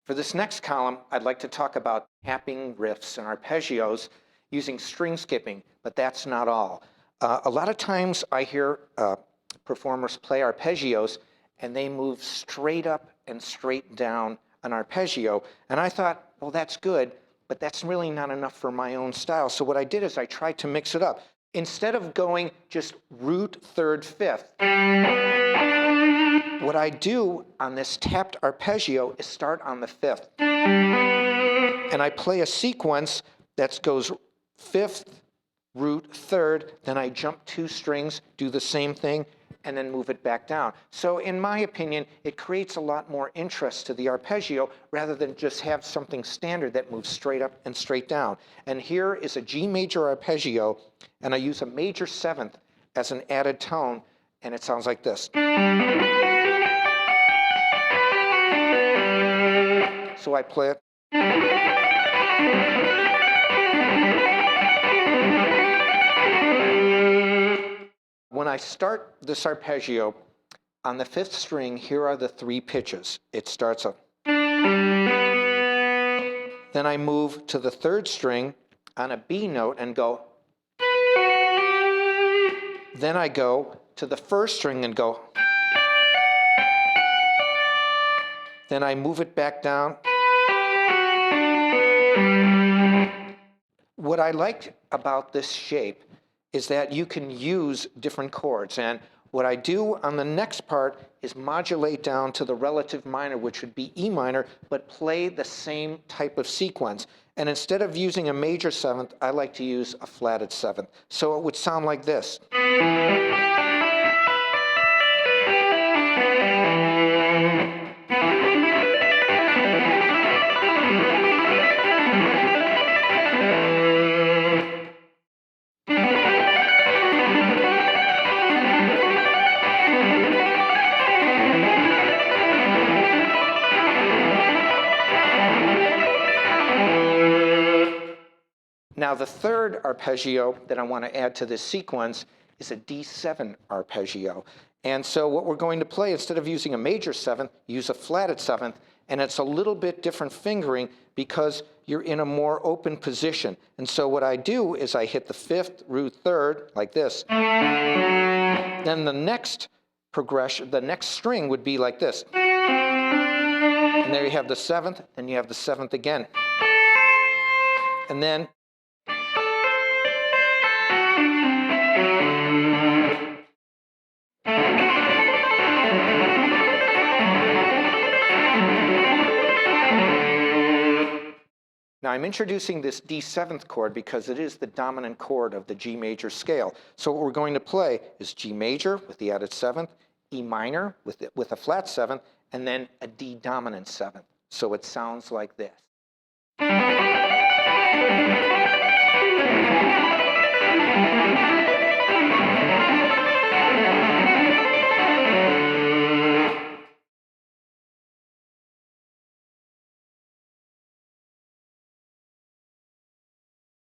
For this next column, I'd like to talk about tapping riffs and arpeggios using string skipping, but that's not all. A lot of times I hear performers play arpeggios and they move straight up and straight down an arpeggio. And I thought, well, that's good, but that's really not enough for my own style. So what I did is I tried to mix it up. Instead of going just root, third, fifth, what I do on this tapped arpeggio is start on the fifth. And I play a sequence that goes fifth, root, third, then I jump 2 strings, do the same thing, and then move it back down. So in my opinion, it creates a lot more interest to the arpeggio rather than just have something standard that moves straight up and straight down. And here is a G major arpeggio, and I use a major 7th as an added tone, and it sounds like this. So I play it. When I start this arpeggio, on the 5th string, here are the 3 pitches. It starts up. Then I move to the 3rd string on a B note and go. Then I go to the 1st string and go. Then I move it back down. What I like about this shape is that you can use different chords. And what I do on the next part is modulate down to the relative minor, which would be E minor, but play the same type of sequence. And instead of using a major 7th, I like to use a flatted 7th. So it would sound like this. Now the 3rd arpeggio that I want to add to this sequence is a D7 arpeggio. And so what we're going to play, instead of using a major 7th, use a flatted 7th, and it's a little bit different fingering because you're in a more open position. And so what I do is I hit the 5th, root 3rd, like this. Then the next progression, the next string would be like this. And there you have the 7th, then you have the 7th again. And then now I'm introducing this D7th chord because it is the dominant chord of the G major scale. So what we're going to play is G major with the added 7th, E minor with a flat 7th, and then a D dominant 7th. So it sounds like this.